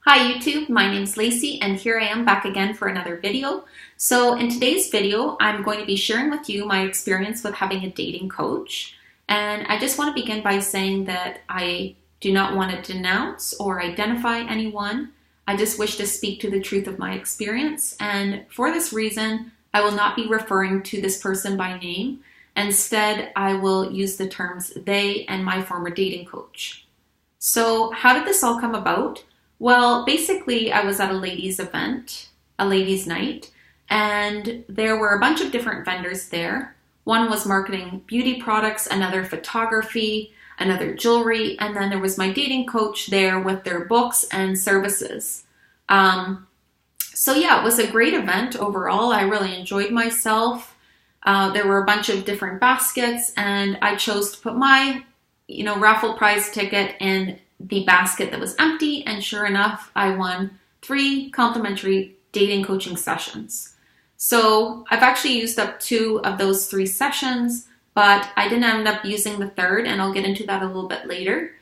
Hi YouTube, my name's Lacey and here I am back again for another video. So in today's video, I'm going to be sharing with you my experience with having a dating coach. And I just want to begin by saying that I do not want to denounce or identify anyone. I just wish to speak to the truth of my experience. And for this reason, I will not be referring to this person by name. Instead, I will use the terms they and my former dating coach. So how did this all come about? Well, basically, I was at a ladies' event, a ladies' night, and there were a bunch of different vendors there. One was marketing beauty products, another photography, another jewelry, and then there was my dating coach there with their books and services. So yeah, it was a great event overall. I really enjoyed myself. There were a bunch of different baskets, and I chose to put my, raffle prize ticket in the basket that was empty, and sure enough, I won 3 complimentary dating coaching sessions. So I've actually used up 2 of those 3 sessions, but I didn't end up using the 3rd, and I'll get into that a little bit later.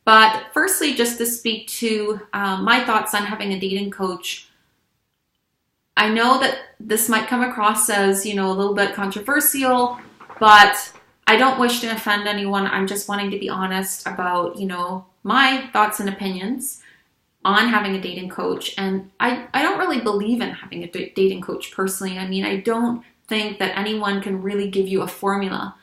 But firstly, just to speak to my thoughts on having a dating coach, I know that this might come across as, a little bit controversial, but I don't wish to offend anyone. I'm just wanting to be honest about, my thoughts and opinions on having a dating coach. And I don't really believe in having a dating coach personally. I mean, I don't think that anyone can really give you a formula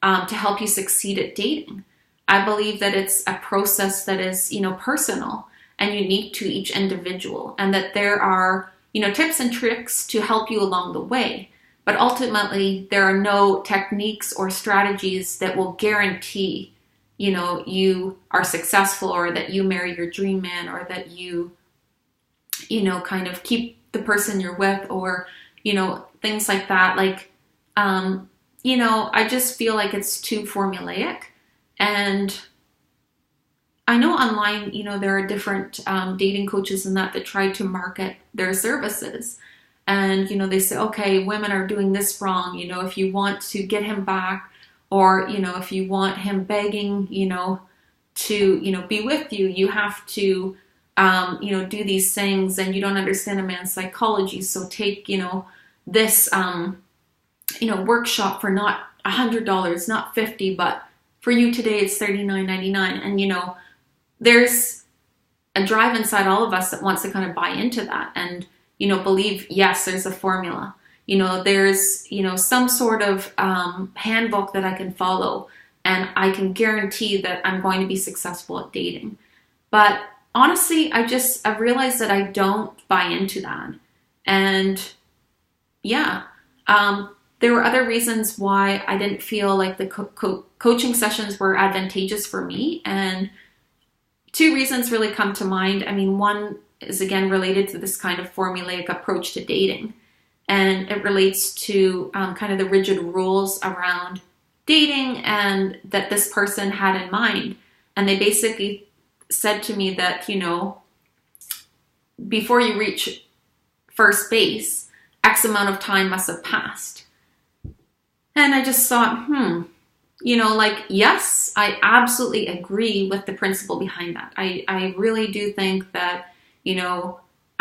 to help you succeed at dating. I believe that it's a process that is, personal and unique to each individual, and that there are, tips and tricks to help you along the way. But ultimately, there are no techniques or strategies that will guarantee you are successful, or that you marry your dream man, or that you kind of keep the person you're with, or, things like that. I just feel like it's too formulaic. And I know online, there are different dating coaches and that try to market their services. And, they say, okay, women are doing this wrong. If you want to get him back, or, if you want him begging, to, be with you, you have to, do these things, and you don't understand a man's psychology. So take, this, workshop for not $100, not $50, but for you today, it's $39.99. And, there's a drive inside all of us that wants to kind of buy into that and, believe, yes, there's a formula. There's, some sort of handbook that I can follow, and I can guarantee that I'm going to be successful at dating. But honestly, I've realized that I don't buy into that. And yeah, there were other reasons why I didn't feel like the coaching sessions were advantageous for me. And 2 reasons really come to mind. I mean, one is again related to this kind of formulaic approach to dating. And it relates to kind of the rigid rules around dating and that this person had in mind. And they basically said to me that, before you reach first base, X amount of time must have passed. And I just thought, yes, I absolutely agree with the principle behind that. I really do think that,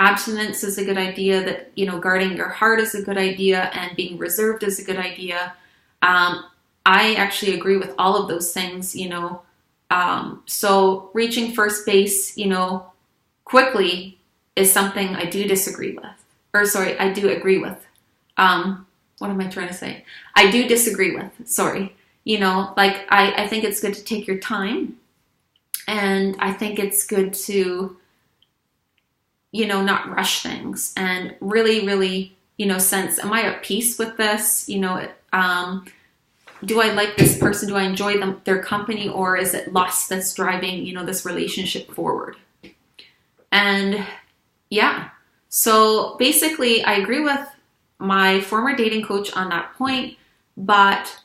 abstinence is a good idea, that, guarding your heart is a good idea, and being reserved is a good idea. I actually agree with all of those things, so reaching first base, quickly is something I do disagree with. I do agree with. What am I trying to say? I do disagree with, I think it's good to take your time, and I think it's good to, not rush things, and really, really, sense, am I at peace with this? Do I like this person? Do I enjoy their company? Or is it lust that's driving, this relationship forward? And yeah, so basically I agree with my former dating coach on that point, but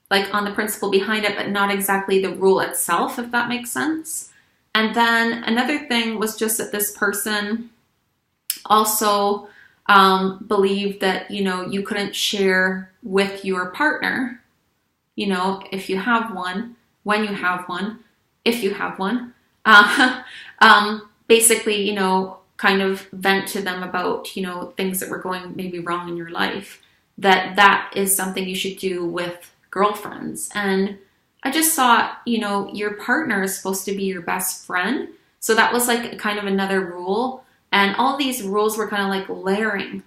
on the principle behind it, but not exactly the rule itself, if that makes sense. And then another thing was just that this person also believed that, you couldn't share with your partner, if you have one, when you have one, if you have one, basically, kind of vent to them about, things that were going maybe wrong in your life, that is something you should do with girlfriends. And I just thought, your partner is supposed to be your best friend. So that was like kind of another rule. And all these rules were kind of like layering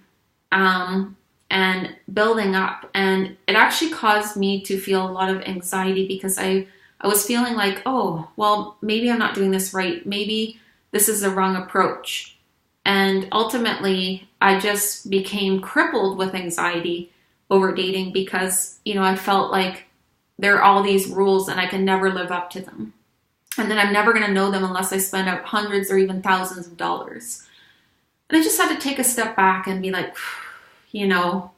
and building up. And it actually caused me to feel a lot of anxiety because I was feeling like, oh, well, maybe I'm not doing this right. Maybe this is the wrong approach. And ultimately, I just became crippled with anxiety over dating because, I felt like there are all these rules and I can never live up to them. And then I'm never going to know them unless I spend out hundreds or even thousands of dollars. And I just had to take a step back and be like, no,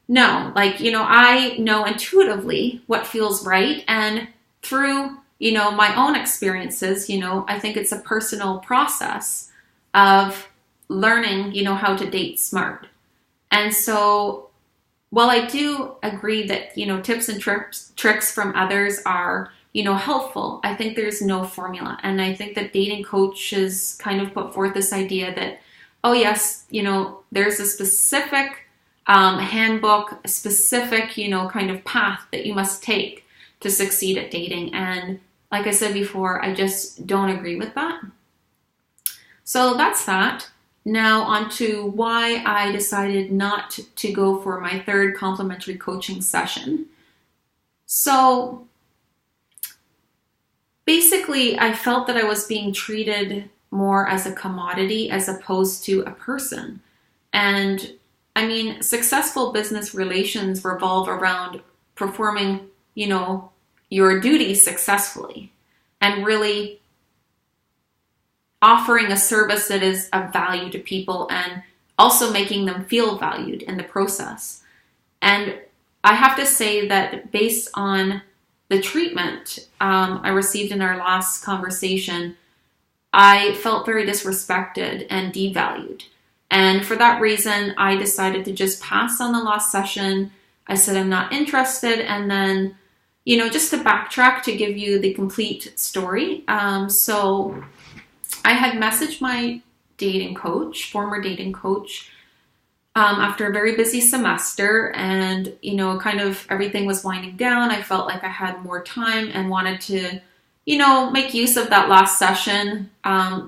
like, I know intuitively what feels right. And through, my own experiences, I think it's a personal process of learning, how to date smart. And so while I do agree that, tips and tricks from others are, helpful, I think there's no formula. And I think that dating coaches kind of put forth this idea that, oh yes, there's a specific handbook, a specific, kind of path that you must take to succeed at dating. And like I said before, I just don't agree with that. So that's that. Now on to why I decided not to go for my third complimentary coaching session. So basically, I felt that I was being treated more as a commodity as opposed to a person. And I mean, successful business relations revolve around performing, your duties successfully and really offering a service that is of value to people and also making them feel valued in the process. And I have to say that based on the treatment I received in our last conversation, I felt very disrespected and devalued. And for that reason, I decided to just pass on the last session. I said I'm not interested. And then, just to backtrack to give you the complete story. So I had messaged my former dating coach, after a very busy semester, and, kind of everything was winding down. I felt like I had more time and wanted to, make use of that last session.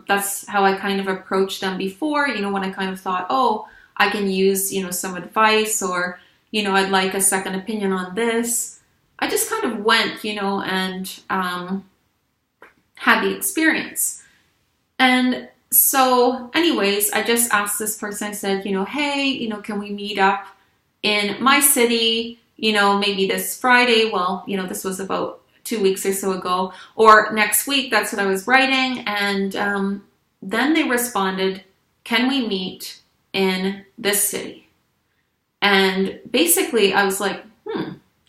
That's how I kind of approached them before, when I kind of thought, oh, I can use, some advice, or, I'd like a second opinion on this. I just kind of went, and had the experience. And so anyways, I just asked this person, I said, hey, can we meet up in my city, maybe this Friday? Well, this was about 2 weeks or so ago, or next week. That's what I was writing. And then they responded, can we meet in this city? And basically I was like,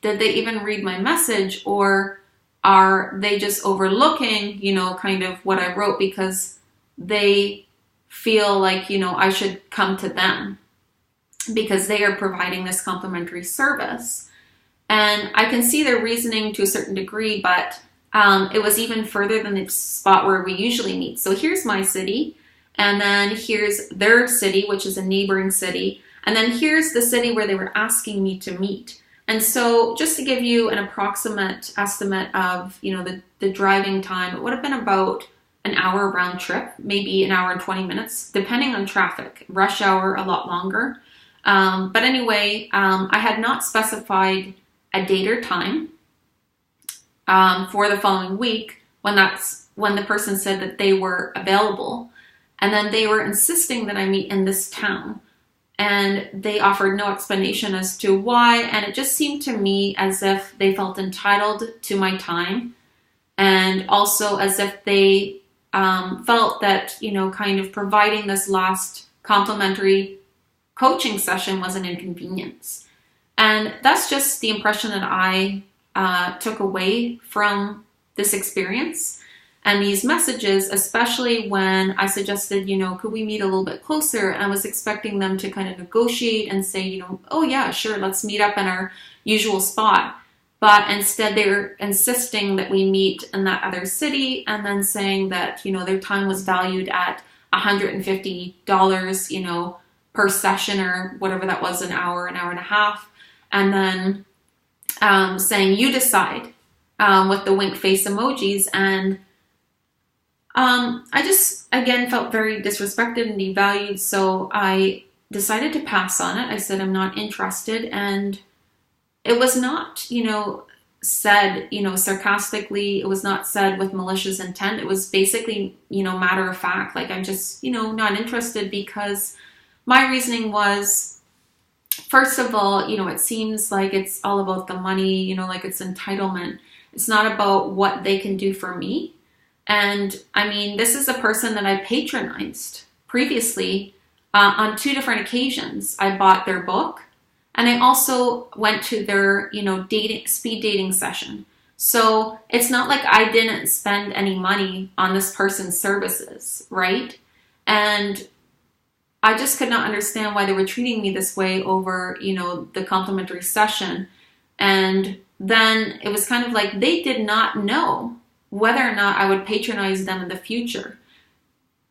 did they even read my message, or are they just overlooking, kind of what I wrote because they feel like, I should come to them because they are providing this complimentary service? And I can see their reasoning to a certain degree, but it was even further than the spot where we usually meet. So here's my city, and then here's their city, which is a neighboring city, and then here's the city where they were asking me to meet. And so just to give you an approximate estimate of, the driving time, it would have been about an hour round trip, maybe an hour and 20 minutes, depending on traffic. Rush hour, a lot longer. But anyway, I had not specified a date or time for the following week when the person said that they were available. And then they were insisting that I meet in this town. And they offered no explanation as to why. And it just seemed to me as if they felt entitled to my time. And also as if they felt that, kind of providing this last complimentary coaching session was an inconvenience. And that's just the impression that I took away from this experience and these messages, especially when I suggested, could we meet a little bit closer? And I was expecting them to kind of negotiate and say, oh yeah, sure, let's meet up in our usual spot. but instead they're insisting that we meet in that other city, and then saying that, you know, their time was valued at $150, you know, per session, or whatever that was, an hour and a half. And then saying, you decide, with the wink face emojis. And I just, again, felt very disrespected and devalued. So I decided to pass on it. I said, I'm not interested. And it was not, you know, said, you know, sarcastically. It was not said with malicious intent. It was basically, you know, matter of fact. Like, I'm just, you know, not interested, because my reasoning was, first of all, you know, it seems like it's all about the money, you know, like it's entitlement. It's not about what they can do for me. And I mean, this is a person that I patronized previously on 2 different occasions. I bought their book, and I also went to their, you know, speed dating session. So it's not like I didn't spend any money on this person's services, right? And I just could not understand why they were treating me this way over, you know, the complimentary session. And then it was kind of like they did not know whether or not I would patronize them in the future.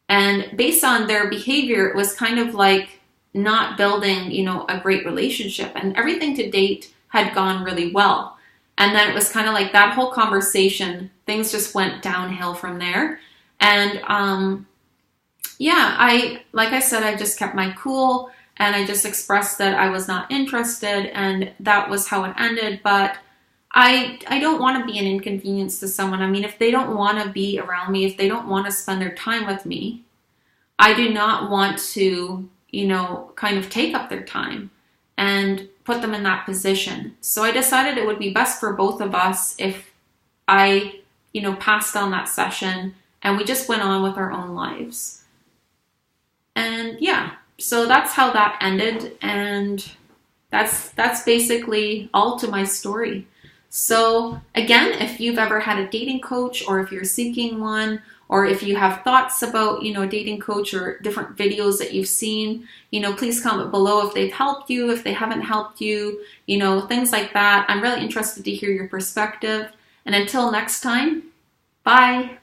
And based on their behavior, it was kind of like not building, you know, a great relationship. And everything to date had gone really well. And then it was kind of like that whole conversation, things just went downhill from there. And yeah, like I said, I just kept my cool, and I just expressed that I was not interested, and that was how it ended. But I don't want to be an inconvenience to someone. I mean, if they don't want to be around me, if they don't want to spend their time with me, I do not want to, you know, kind of take up their time and put them in that position. So I decided it would be best for both of us if I, you know, passed on that session and we just went on with our own lives. And yeah, so that's how that ended. And that's basically all to my story. So again, if you've ever had a dating coach, or if you're seeking one, or if you have thoughts about, you know, a dating coach or different videos that you've seen, you know, please comment below if they've helped you, if they haven't helped you, you know, things like that. I'm really interested to hear your perspective. And until next time, bye.